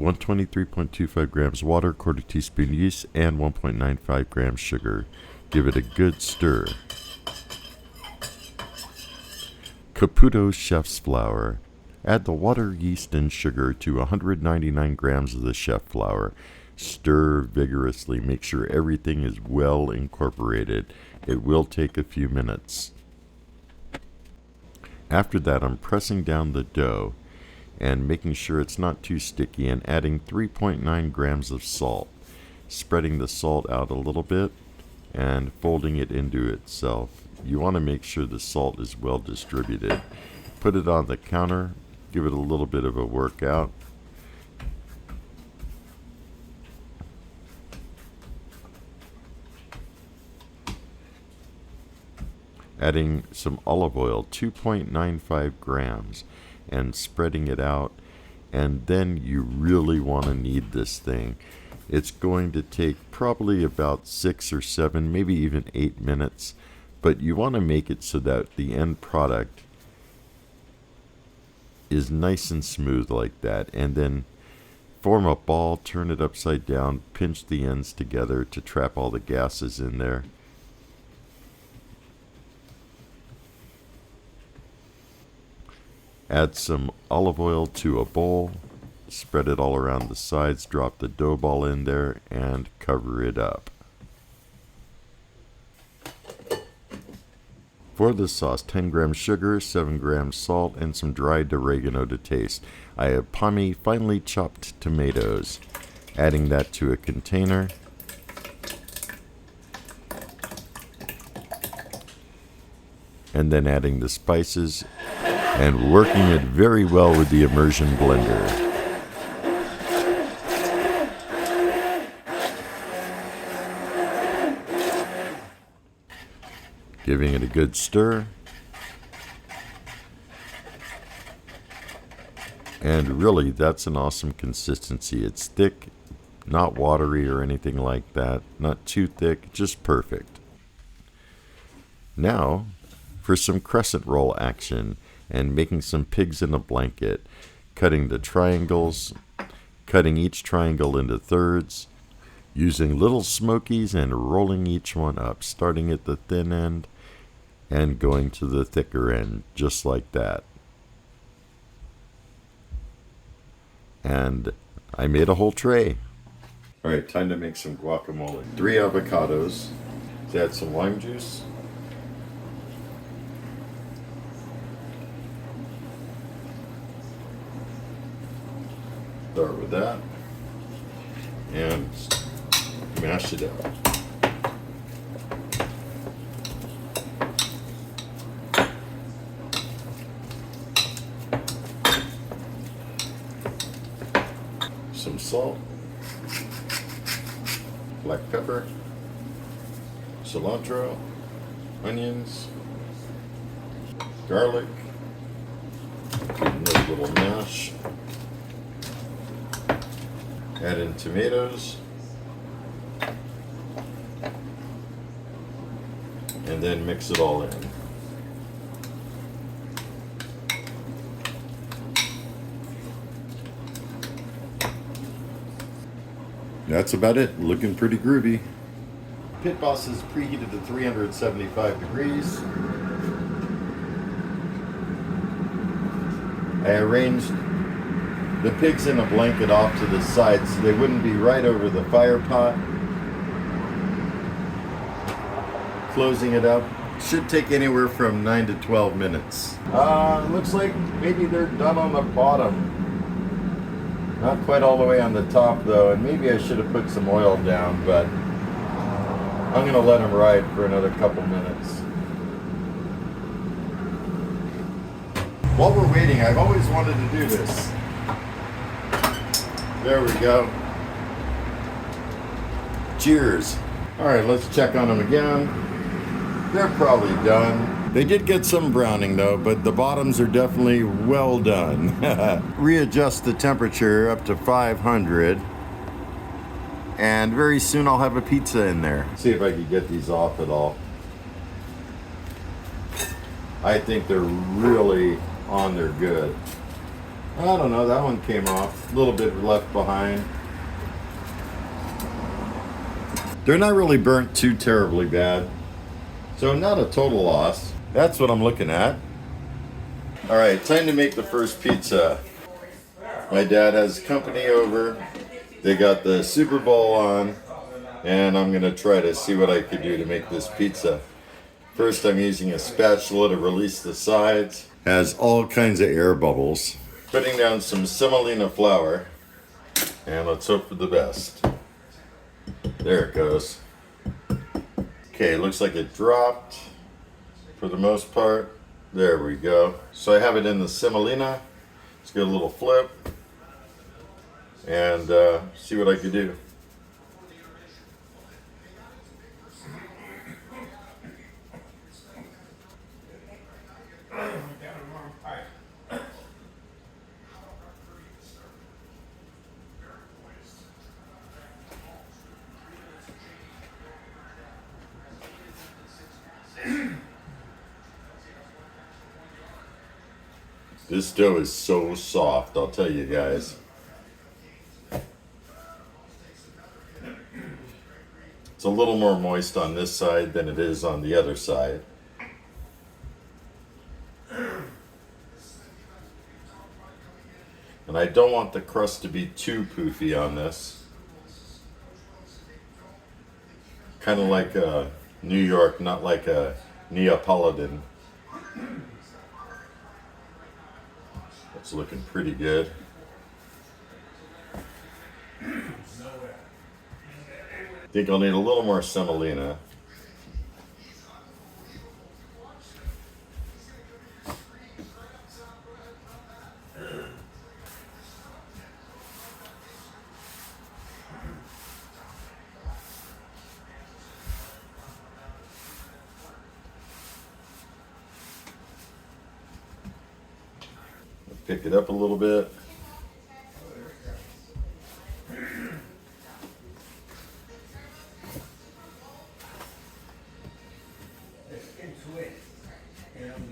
123.25 grams water, quarter teaspoon yeast, and 1.95 grams sugar. Give it a good stir. Caputo Chef's Flour. Add the water, yeast, and sugar to 199 grams of the chef flour. Stir vigorously. Make sure everything is well incorporated. It will take a few minutes. After that, I'm pressing down the dough and making sure it's not too sticky and adding 3.9 grams of salt. Spreading the salt out a little bit and folding it into itself. You want to make sure the salt is well distributed. Put it on the counter. Give it a little bit of a workout. Adding some olive oil, 2.95 grams, and spreading it out. And then you really want to knead this thing. It's going to take probably about 6 or 7, maybe even 8 minutes. But you want to make it so that the end product is nice and smooth like that. And then form a ball, turn it upside down, pinch the ends together to trap all the gases in there. Add some olive oil to a bowl, spread it all around the sides, drop the dough ball in there, and cover it up. For this sauce, 10 grams sugar, 7 grams salt, and some dried oregano to taste. I have palmy, finely chopped tomatoes. Adding that to a container. And then adding the spices and working it very well with the immersion blender. Giving it a good stir. And really, that's an awesome consistency. It's thick, not watery or anything like that. Not too thick, just perfect. Now, for some crescent roll action and making some pigs in a blanket. Cutting the triangles, cutting each triangle into thirds, using little smokies and rolling each one up, starting at the thin end and going to the thicker end, just like that. And I made a whole tray. All right, time to make some guacamole. 3 avocados. Let's add some lime juice. Start with that and mash it out. Some salt, black pepper, cilantro, onions, garlic, another little mash. Add in tomatoes, and then mix it all in. That's about it. Looking pretty groovy. Pit Boss is preheated to 375 degrees. I arranged the pigs in a blanket off to the side so they wouldn't be right over the fire pot. Closing it up. Should take anywhere from 9 to 12 minutes. Looks like maybe they're done on the bottom. Not quite all the way on the top though, and maybe I should have put some oil down, but I'm gonna let them ride for another couple minutes. While we're waiting, I've always wanted to do this. There we go. Cheers. All right, let's check on them again. They're probably done. They did get some browning though, but the bottoms are definitely well done. Readjust the temperature up to 500. And very soon I'll have a pizza in there. See if I can get these off at all. I think they're really on there good. I don't know, that one came off. A little bit left behind. They're not really burnt too terribly bad. So not a total loss. That's what I'm looking at. All right, time to make the first pizza. My dad has company over. They got the Super Bowl on, and I'm gonna try to see what I could do to make this pizza. First, I'm using a spatula to release the sides. Has all kinds of air bubbles. Putting down some semolina flour, and let's hope for the best. There it goes. Okay, looks like it dropped for the most part. There we go. So I have it in the semolina. Let's get a little flip and see what I can do. This dough is so soft, I'll tell you guys. It's a little more moist on this side than it is on the other side. And I don't want the crust to be too poofy on this. Kind of like a New York, not like a Neapolitan. It's looking pretty good. I think I'll need a little more semolina. Pick it up a little bit.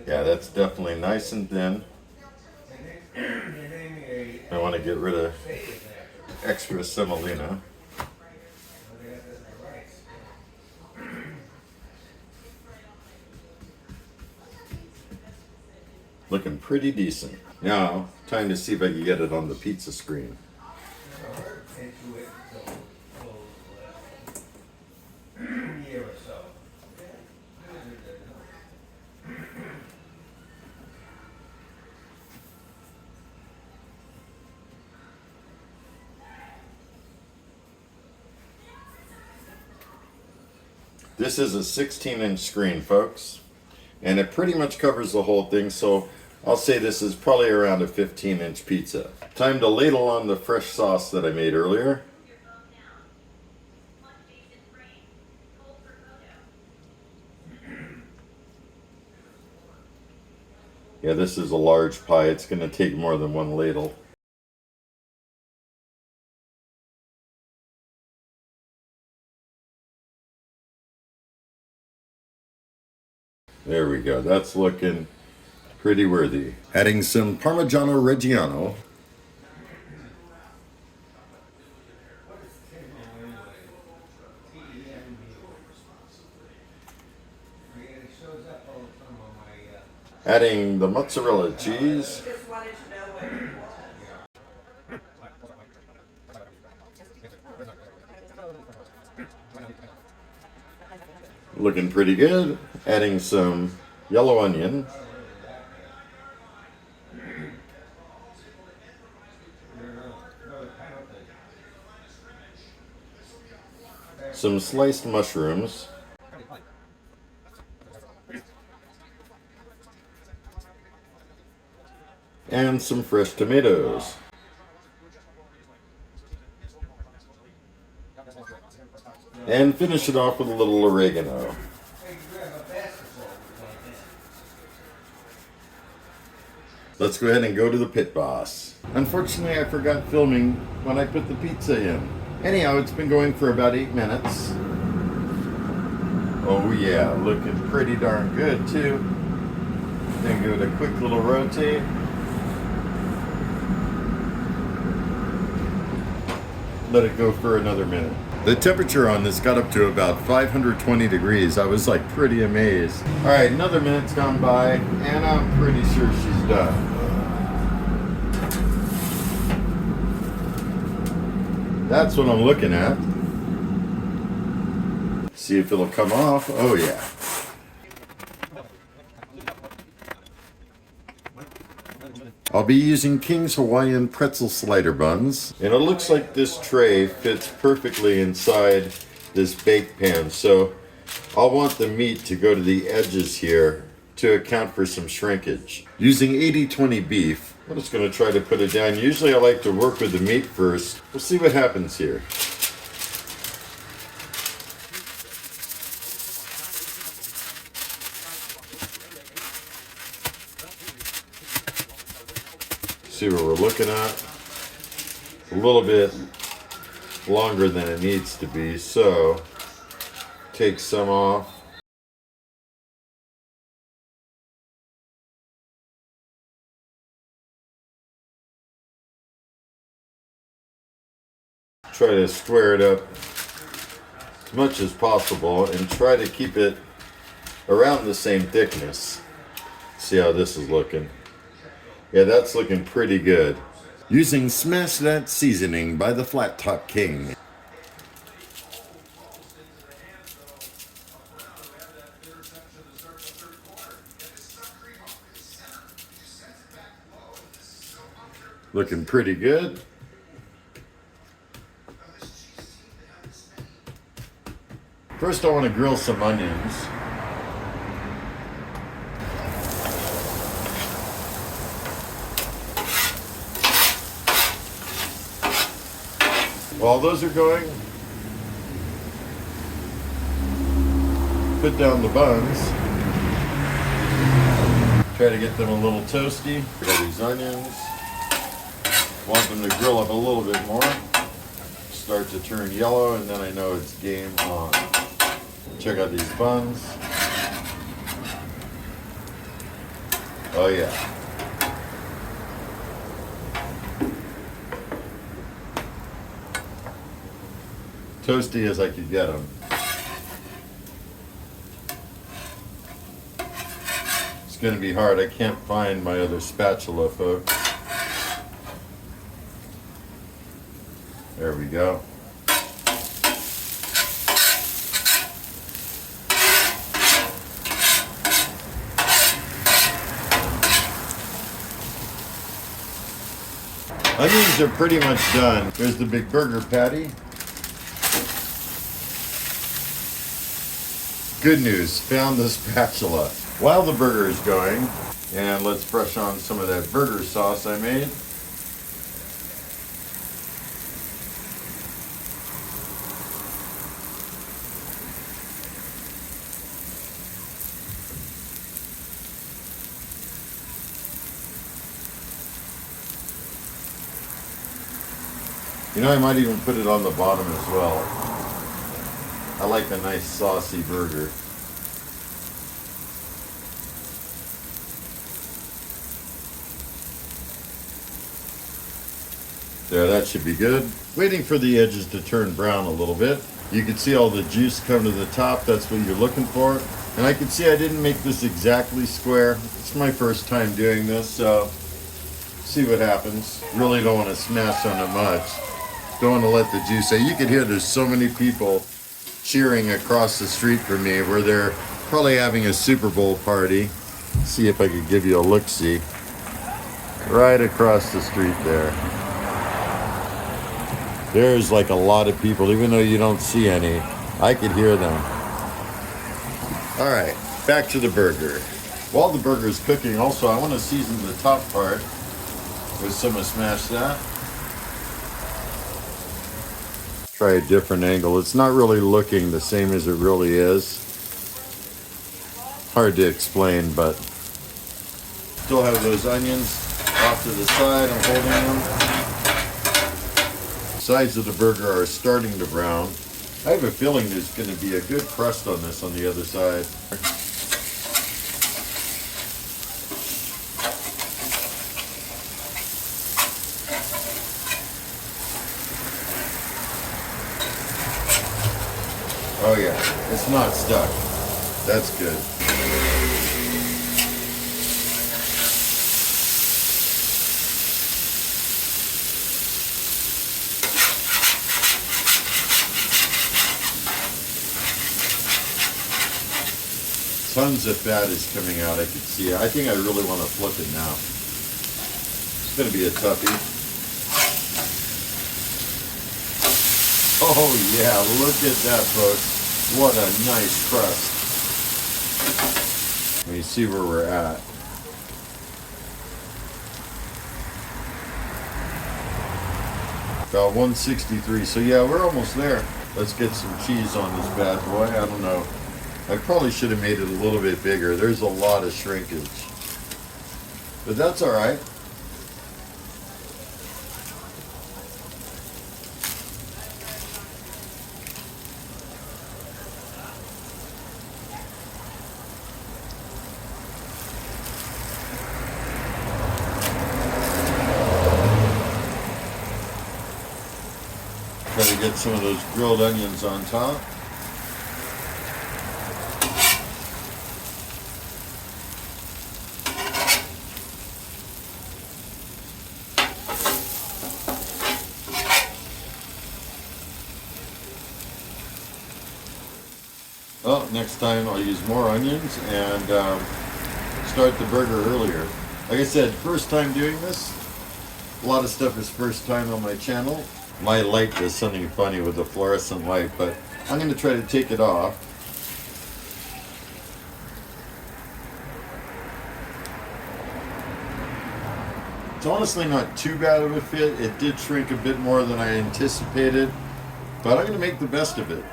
Yeah, that's definitely nice and thin. I want to get rid of extra semolina. Looking pretty decent. Now, time to see if I can get it on the pizza screen. This is a 16-inch screen, folks, and it pretty much covers the whole thing, so I'll say this is probably around a 15-inch pizza. Time to ladle on the fresh sauce that I made earlier. Yeah, this is a large pie. It's going to take more than one ladle. There we go. That's looking pretty worthy. Adding some Parmigiano Reggiano. Adding the mozzarella cheese. Looking pretty good. Adding some yellow onion. Some sliced mushrooms. And some fresh tomatoes. And finish it off with a little oregano. Let's go ahead and go to the pit boss. Unfortunately, I forgot filming when I put the pizza in. Anyhow, it's been going for about 8 minutes. Oh yeah, looking pretty darn good too. Then give it a quick little rotate. let it go for another minute. The temperature on this got up to about 520 degrees. I was like pretty amazed. All right, another minute's gone by and I'm pretty sure she's done. That's what I'm looking at. See if it'll come off. Oh yeah. I'll be using King's Hawaiian pretzel slider buns, and it looks like this tray fits perfectly inside this bake pan, so I'll want the meat to go to the edges here to account for some shrinkage. Using 80/20 beef, I'm just going to try to put it down. Usually I like to work with the meat first. We'll see what happens here. See what we're looking at. A little bit longer than it needs to be, so take some off. Try to square it up as much as possible and try to keep it around the same thickness. See how this is looking. Yeah, that's looking pretty good. Using Smash That seasoning by the Flat Top King. Looking pretty good. First I want to grill some onions. While those are going, put down the buns. Try to get them a little toasty. Got these onions. Want them to grill up a little bit more. Start to turn yellow, and then I know it's game on. Check out these buns. Oh yeah. Toasty as I could get them. It's going to be hard. I can't find my other spatula, folks. There we go. Onions are pretty much done. Here's the big burger patty. Good news, found the spatula. While the burger is going, and let's brush on some of that burger sauce I made. You know, I might even put it on the bottom as well. I like a nice saucy burger. There, that should be good. Waiting for the edges to turn brown a little bit. You can see all the juice come to the top. That's what you're looking for. And I can see I didn't make this exactly square. It's my first time doing this, so see what happens. Really don't want to smash on it much. Don't want to let the juice out. You can hear there's so many people cheering across the street from me where they're probably having a Super Bowl party. See if I could give you a look-see. Right across the street there. There's like a lot of people, even though you don't see any. I could hear them. All right, back to the burger. While the burger is cooking, also I want to season the top part with some of Smash That. Try a different angle. It's not really looking the same as it really is. Hard to explain, but still have those onions off to the side. I'm holding them. Sides of the burger are starting to brown. I have a feeling there's going to be a good crust on this on the other side. Oh yeah, it's not stuck. That's good. Tons of fat is coming out, I can see. I think I really want to flip it now. It's going to be a toughie. Oh yeah, look at that, folks. What a nice crust. Let me see where we're at. About 163, so yeah, we're almost there. Let's get some cheese on this bad boy. I don't know. I probably should have made it a little bit bigger. There's a lot of shrinkage. But that's all right. Try to get some of those grilled onions on top. Well, next time I'll use more onions and start the burger earlier. Like I said, first time doing this. A lot of stuff is first time on my channel. My light does something funny with the fluorescent light, but I'm going to try to take it off. It's honestly not too bad of a fit. It did shrink a bit more than I anticipated, but I'm going to make the best of it.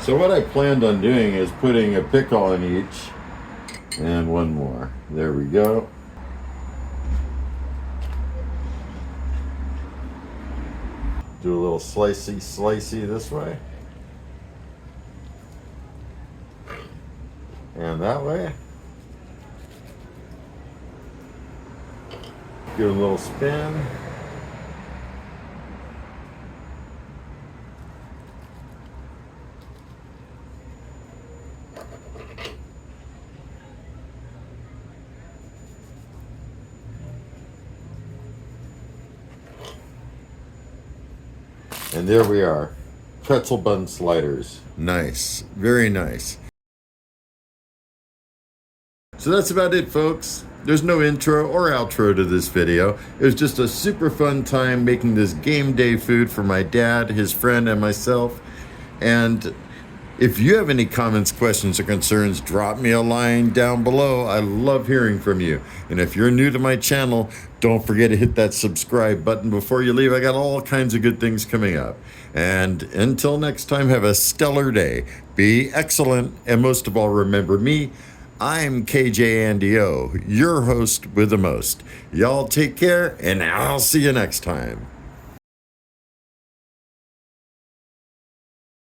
So what I planned on doing is putting a pickle on each, and one more. There we go. Do a little slicey this way. And that way. Give it a little spin. And there we are, pretzel bun sliders. Nice, very nice. So that's about it, folks. There's no intro or outro to this video. It was just a super fun time making this game day food for my dad, his friend, and myself. And if you have any comments, questions, or concerns, drop me a line down below. I love hearing from you. And if you're new to my channel, don't forget to hit that subscribe button before you leave. I got all kinds of good things coming up. And until next time, have a stellar day. Be excellent. And most of all, remember me. I'm KJ Andy O, your host with the most. Y'all take care, and I'll see you next time.